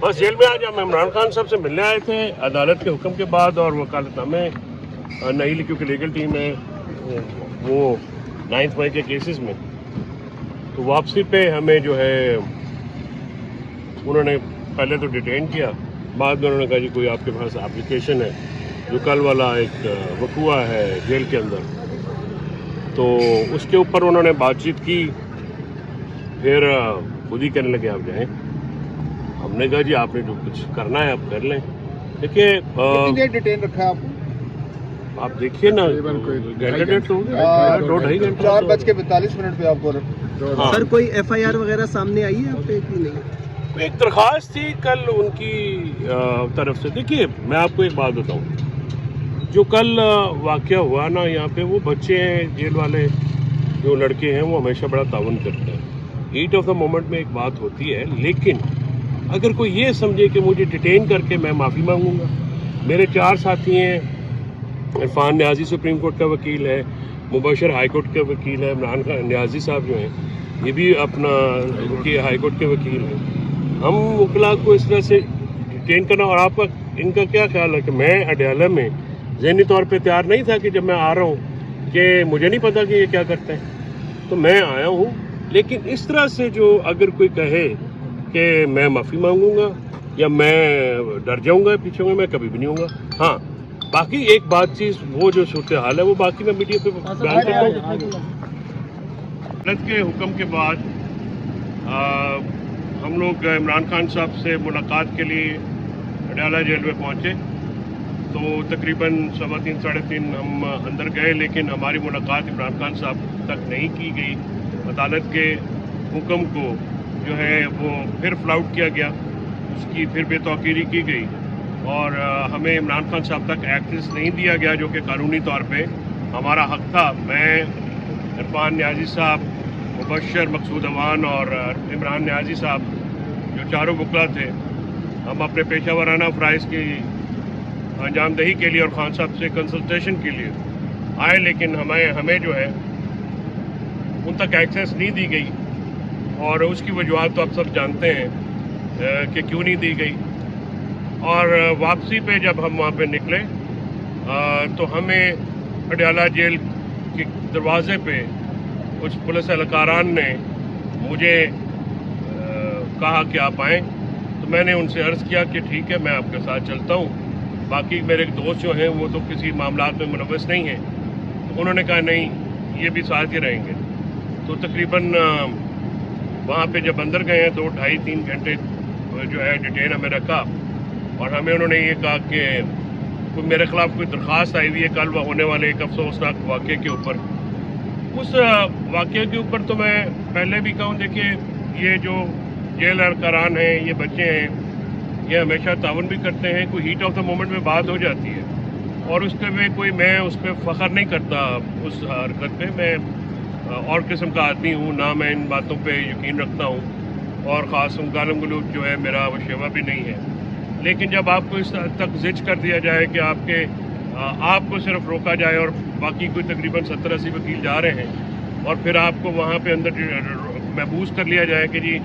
बस जेल में आज हम इमरान खान साहब से मिलने आए थे अदालत के हुक्म के बाद, और वकालतनामे नई क्योंकि लीगल टीम है वो 9 मई के केसेस में, तो वापसी पे हमें जो है उन्होंने पहले तो डिटेन किया, बाद में उन्होंने कहा जी कोई आपके पास एप्लीकेशन है, जो कल वाला एक वकूआ है जेल के अंदर, तो उसके ऊपर उन्होंने बातचीत की। फिर खुद ही कहने लगे आप जाएं। हमने कहा जी आपने जो कुछ करना है आप कर लें। देखिए कितनी देर डिटेन रखा है आपको? आप देखिए ना, घंटे डेढ़ तो हो गया, 2-2.5 घंटे। 4:42 पे आपको हाँ। सर कोई FIR वगैरह सामने आई है आप पे कि नहीं? एक दरख्वास्त थी कल उनकी तरफ से। देखिए मैं आपको एक बात बताऊं, जो कल वाक़या हुआ ना यहाँ पे, वो बच्चे हैं जेल वाले जो लड़के हैं वो हमेशा बड़ा ताउन करते हैं। हीट ऑफ द मोमेंट में एक बात होती है, लेकिन अगर कोई ये समझे कि मुझे डिटेन करके मैं माफ़ी मांगूंगा, मेरे 4 साथी हैं, इरफान न्याजी सुप्रीम कोर्ट का वकील है, मुबशर हाई कोर्ट के वकील है, इमरान खान न्याजी साहब जो हैं ये भी अपना हाई कोर्ट के वकील हैं। हम वकला को इस तरह से डिटेन करना, और आपका इनका क्या ख्याल है कि मैं अडयाला में ज़हनी तौर पे तैयार नहीं था कि जब मैं आ रहा हूँ कि मुझे नहीं पता कि ये क्या करते हैं, तो मैं आया हूँ। लेकिन इस तरह से जो अगर कोई कहे कि मैं माफ़ी मांगूंगा या मैं डर जाऊंगा पीछे में, मैं कभी भी नहीं हूँगा। हाँ, बाकी एक बात चीज़, वो जो सूरत हाल है वो बाकी मैं मीडिया पे बयान करता हूँ। अदालत के हुक्म के बाद हम लोग इमरान खान साहब से मुलाकात के लिए अडयाला जेल में पहुँचे, तो तकरीबन 3:15 साढ़े 3 हम अंदर गए, लेकिन हमारी मुलाकात इमरान खान साहब तक नहीं की गई। अदालत के हुक्म को जो है वो फिर फ्लाउट किया गया, उसकी फिर बेतौकीरी की गई, और हमें इमरान खान साहब तक एक्सेस नहीं दिया गया, जो कि कानूनी तौर पे हमारा हक था। मैं, इरफान न्याजी साहब, मुबशर मकसूद अवान और इमरान न्याजी साहब जो चारों वकला थे, हम अपने पेशा वाराना फ़राइज़ की अंजामदही के लिए और खान साहब से कंसल्टेशन के लिए आए, लेकिन हमें जो है उन तक एक्सेस नहीं दी गई, और उसकी वजूहत तो आप सब जानते हैं कि क्यों नहीं दी गई। और वापसी पे जब हम वहाँ पे निकले तो हमें अडयाला जेल के दरवाज़े पे कुछ पुलिस एहलकारान ने मुझे कहा कि आप आएँ, तो मैंने उनसे अर्ज़ किया कि ठीक है मैं आपके साथ चलता हूँ, बाकी मेरे दोस्त जो हैं वो तो किसी मामलात में मुलव्वस नहीं हैं। तो उन्होंने कहा नहीं, ये भी साथ ही रहेंगे। तो तकरीबन वहाँ पे जब अंदर गए हैं 2-2.5-3 घंटे जो है डिटेन हमें रखा, और हमें उन्होंने ये कहा कि कोई मेरे ख़िलाफ़ कोई दरख्वास्त आई हुई है कल होने वाले एक अफसोसनाक वाक़े के ऊपर। उस वाक़े के ऊपर तो मैं पहले भी कहूँ, देखिए ये जो जेल अरकारान हैं, ये बच्चे हैं, ये हमेशा तावन भी करते हैं। कोई हीट ऑफ द मोमेंट में बात हो जाती है, और उसके में कोई मैं उस पर फ़ख्र नहीं करता उस हरकत पे। मैं और किस्म का आदमी हूँ ना, मैं इन बातों पे यकीन रखता हूँ, और ख़ास गालम गलूच जो है मेरा वो शेवा भी नहीं है। लेकिन जब आपको इस हद तक ज़िज कर दिया जाए कि आपको सिर्फ रोका जाए, और बाकी कोई तकरीबन 70-80 वकील जा रहे हैं, और फिर आपको वहाँ पे अंदर महबूस कर लिया जाए कि जी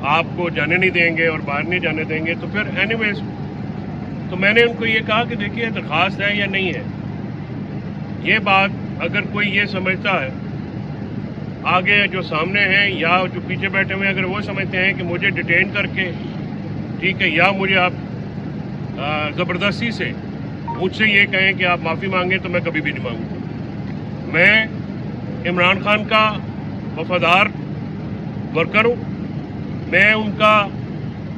आपको जाने नहीं देंगे और बाहर नहीं जाने देंगे, तो फिर एनीवेज तो मैंने उनको ये कहा कि देखिए दरख्वास्त है या नहीं है, ये बात अगर कोई ये समझता है, आगे जो सामने हैं या जो पीछे बैठे हुए हैं, अगर वो समझते हैं कि मुझे डिटेन करके ठीक है, या मुझे आप ज़बरदस्ती से मुझसे ये कहें कि आप माफ़ी मांगें, तो मैं कभी भी नहीं मांगूंगा। मैं इमरान खान का वफादार वर्कर हूँ, मैं उनका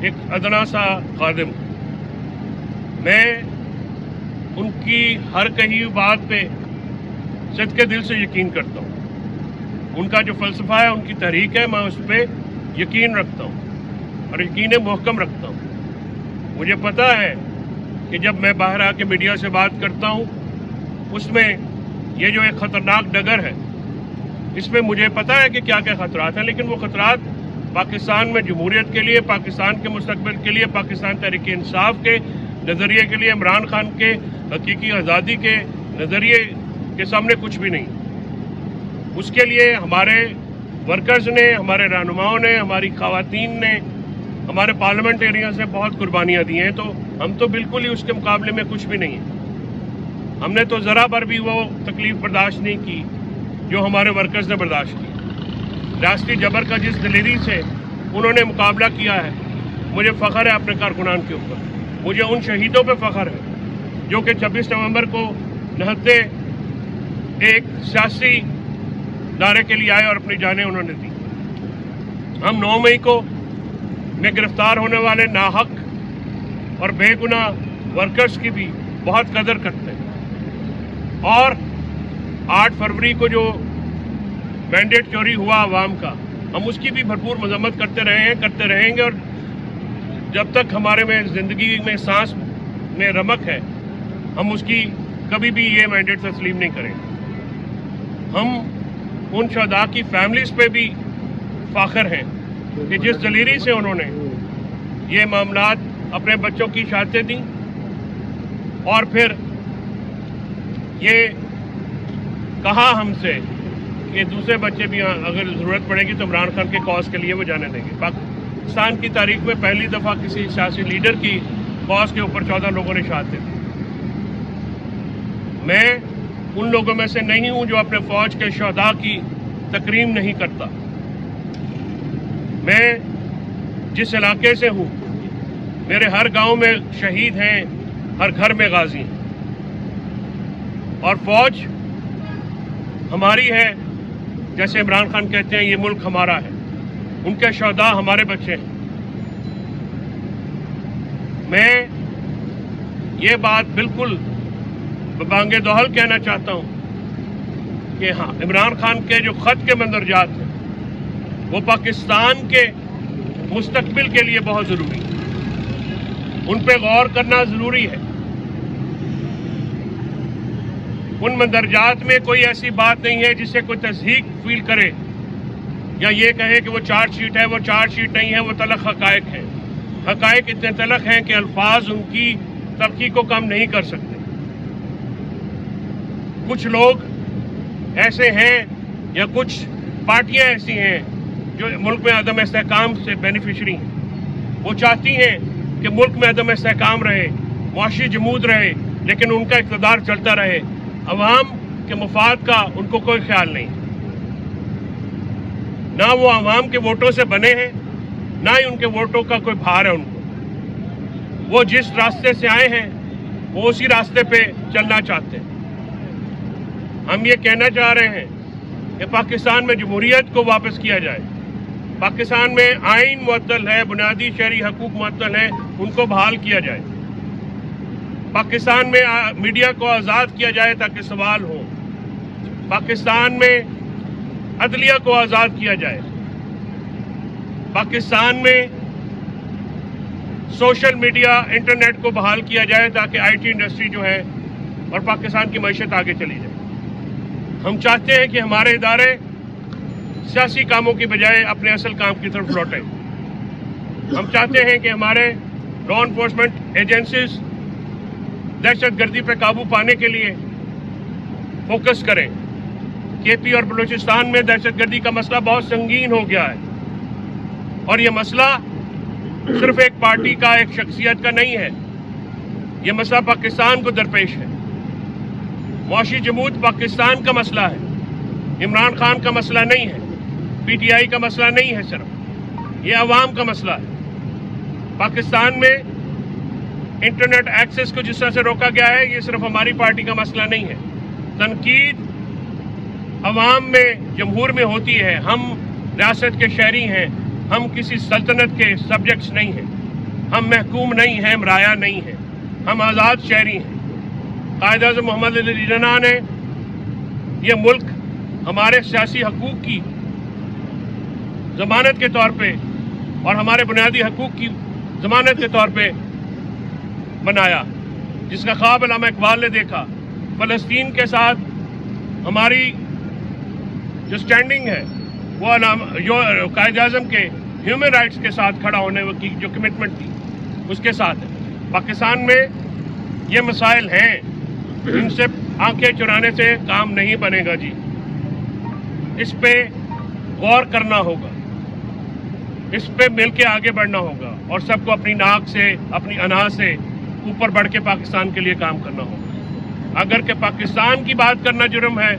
एक अदना सा खादिम हूँ, मैं उनकी हर कही हुई बात पे सच्चे दिल से यकीन करता हूँ। उनका जो फ़लसफ़ा है, उनकी तहरीक है, मैं उस पर यकीन रखता हूँ और यकीन मुहकम रखता हूँ। मुझे पता है कि जब मैं बाहर आके मीडिया से बात करता हूँ, उसमें ये जो एक ख़तरनाक डगर है, इसमें मुझे पता है कि क्या क्या ख़तरात हैं, लेकिन वो ख़तरात पाकिस्तान में जमहूरियत के लिए, पाकिस्तान के मुस्तक़बिल के लिए, पाकिस्तान तहरीक इंसाफ के नज़रिए के लिए, इमरान खान के हकीकी आज़ादी के नज़रिए के सामने कुछ भी नहीं। उसके लिए हमारे वर्कर्स ने, हमारे रहनुमाओं ने, हमारी ख़वातीन ने हमारे पार्लियामेंटेरियंस ने बहुत कुर्बानियां दी हैं, तो हम तो बिल्कुल ही उसके मुकाबले में कुछ भी नहीं है। हमने तो ज़रा पर भी वो तकलीफ बर्दाश्त नहीं की जो हमारे वर्कर्स ने बर्दाश्त की। रियासती जबर का जिस दिलेरी से उन्होंने मुकाबला किया है, मुझे फ़ख्र है अपने कारकुनान के ऊपर। मुझे उन शहीदों पे फ़ख्र है जो कि 26 नवंबर को नहत्ते एक सियासी नारे के लिए आए और अपनी जानें उन्होंने दी। हम 9 मई को में गिरफ्तार होने वाले नाहक और बेगुनाह वर्कर्स की भी बहुत कदर करते हैं, और 8 फरवरी को जो मैंडेट चोरी हुआ आवाम का, हम उसकी भी भरपूर मजम्मत करते रहे हैं, करते रहेंगे, और जब तक हमारे में ज़िंदगी में सांस में रमक है हम उसकी कभी भी ये मैंडेट तस्लीम नहीं करेंगे। हम उन शहदा की फैमिलीज पे भी फ़ाखर हैं कि जिस दलेरी से उन्होंने ये मामलात अपने बच्चों की शादियाँ दी, और फिर ये कहा हमसे कि दूसरे बच्चे भी अगर ज़रूरत पड़ेगी तो इमरान खान के कॉज के लिए वो जाने देंगे। पाकिस्तान की तारीख में पहली दफ़ा किसी सियासी लीडर की कॉज के ऊपर 14 लोगों ने शहादत दी। मैं उन लोगों में से नहीं हूं जो अपने फौज के शहदा की तकरीम नहीं करता। मैं जिस इलाके से हूं, मेरे हर गांव में शहीद हैं, हर घर में गाजी हैं, और फौज हमारी है। जैसे इमरान खान कहते हैं ये मुल्क हमारा है, उनके शहदा हमारे बच्चे हैं। मैं ये बात बिल्कुल बांगे दोहल कहना चाहता हूं कि हाँ, इमरान खान के जो ख़त के मंदरजात हैं वो पाकिस्तान के मुस्तकबिल के लिए बहुत ज़रूरी है, उन पे गौर करना ज़रूरी है। उन मंदरजात में कोई ऐसी बात नहीं है जिससे कोई तस्दीक फील करे या ये कहे कि वो चार्जशीट है, वो चार्जशीट नहीं है, वो तलख हकायक है। हकायक इतने तलख हैं कि अल्फाज उनकी तलखी को कम नहीं कर सकते। कुछ लोग ऐसे हैं या कुछ पार्टियां ऐसी हैं जो मुल्क में अदम इस्तेहकाम से बेनिफिशरी हैं। वो चाहती हैं कि मुल्क में अदम इस्तेहकाम रहे, मुआशी जमूद रहे, लेकिन उनका इक़्तिदार चलता रहे। अवाम के मफाद का उनको कोई ख्याल नहीं, ना वो अवाम के वोटों से बने हैं, ना ही उनके वोटों का कोई भार है उनको। वो जिस रास्ते से आए हैं वो उसी रास्ते पे चलना चाहते हैं। हम ये कहना चाह रहे हैं कि पाकिस्तान में जमहूरियत को वापस किया जाए। पाकिस्तान में आइन मुअत्तल है, बुनियादी शहरी हकूक मुअत्तल हैं, उनको बहाल किया जाए। पाकिस्तान में मीडिया को आज़ाद किया जाए ताकि सवाल हो। पाकिस्तान में अदलिया को आज़ाद किया जाए। पाकिस्तान में सोशल मीडिया, इंटरनेट को बहाल किया जाए ताकि आईटी इंडस्ट्री जो है और पाकिस्तान की मईशत आगे चली जाए। हम चाहते हैं कि हमारे इदारे सियासी कामों की बजाय अपने असल काम की तरफ लौटें। हम चाहते हैं कि हमारे लॉ इन्फोर्समेंट एजेंसीज दहशतगर्दी पर काबू पाने के लिए फोकस करें। केपी और बलूचिस्तान में दहशतगर्दी का मसला बहुत संगीन हो गया है, और ये मसला सिर्फ एक पार्टी का, एक शख्सियत का नहीं है। ये मसला पाकिस्तान को दरपेश है। मुआशी जमूद पाकिस्तान का मसला है, इमरान खान का मसला नहीं है, पीटीआई का मसला नहीं है, सिर्फ ये अवाम का मसला है। पाकिस्तान में इंटरनेट एक्सेस को जिस तरह से रोका गया है, ये सिर्फ हमारी पार्टी का मसला नहीं है। तनकीद अवाम में, जमहूर में होती है। हम रियासत के शहरी हैं, हम किसी सल्तनत के सब्जेक्ट्स नहीं हैं, हम महकूम नहीं हैं, हम राया नहीं हैं, हम आज़ाद शहरी हैं। कायद-ए-आज़म मोहम्मद अली जिन्नाह ने यह मुल्क हमारे सियासी हकूक़ की ज़मानत के तौर पे और हमारे बुनियादी हकूक़ की ज़मानत के तौर पे बनाया, जिसका ख्वाब अल्लामा इकबाल ने देखा। फ़लस्तीन के साथ हमारी जो स्टैंडिंग है वो जो कायद-ए-आज़म के ह्यूमन राइट्स के साथ खड़ा होने की जो कमिटमेंट थी उसके साथ है। पाकिस्तान में ये मसाइल हैं, इनसे आंखें चुराने से काम नहीं बनेगा जी। इस पे गौर करना होगा। इस पे मिल के आगे बढ़ना होगा और सबको अपनी नाक से, अपनी अना से ऊपर बढ़ के पाकिस्तान के लिए काम करना होगा। अगर कि पाकिस्तान की बात करना जुर्म है,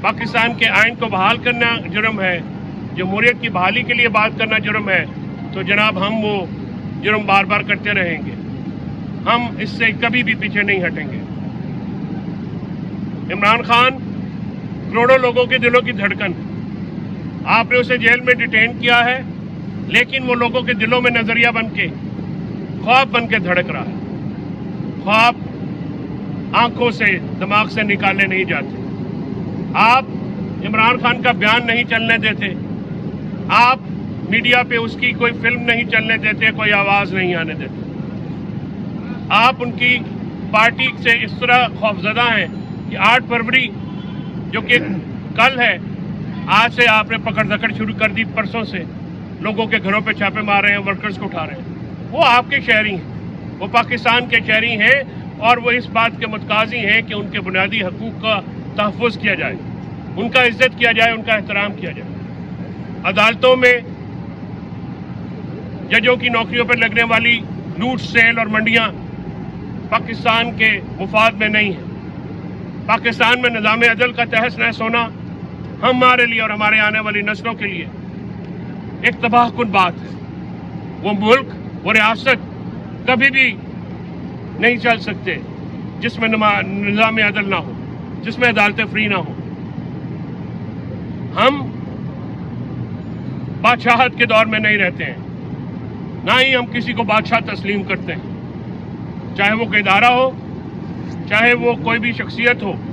पाकिस्तान के आइन को बहाल करना जुर्म है, जमहूरियत की बहाली के लिए बात करना जुर्म है, तो जनाब हम वो जुर्म बार बार करते रहेंगे। हम इससे कभी भी पीछे नहीं हटेंगे। इमरान खान करोड़ों लोगों के दिलों की धड़कन, आपने उसे जेल में डिटेन किया है, लेकिन वो लोगों के दिलों में नजरिया बन के, ख्वाब बन के धड़क रहा है। ख्वाब आंखों से, दिमाग से निकाले नहीं जाते। आप इमरान खान का बयान नहीं चलने देते, आप मीडिया पे उसकी कोई फिल्म नहीं चलने देते, कोई आवाज नहीं आने देते। आप उनकी पार्टी से इस तरह खौफजदा हैं कि 8 फरवरी जो कि कल है, आज से आपने पकड़ दकड़ शुरू कर दी। परसों से लोगों के घरों पे छापे मार रहे हैं, वर्कर्स को उठा रहे हैं। वो आपके शहरी हैं, वो पाकिस्तान के शहरी हैं और वो इस बात के मुतकाजी हैं कि उनके बुनियादी हकूक का तहफ़्फ़ुज़ किया जाए, उनका इज्जत किया जाए, उनका एहतराम किया जाए। अदालतों में जजों की नौकरियों पर लगने वाली लूट, सेल और मंडियां पाकिस्तान के मुफाद में नहीं है। पाकिस्तान में निज़ाम अदल का तहस नहस होना हमारे लिए और हमारे आने वाली नस्लों के लिए एक तबाहकुन बात है। वो मुल्क, वो रियासत कभी भी नहीं चल सकते जिसमें निज़ाम अदल ना हो, जिसमें अदालतें फ्री ना हो। हम बादशाहत के दौर में नहीं रहते हैं, ना ही हम किसी को बादशाह तस्लीम करते हैं, चाहे वो कोई इदारा हो, चाहे वो कोई भी शख्सियत हो।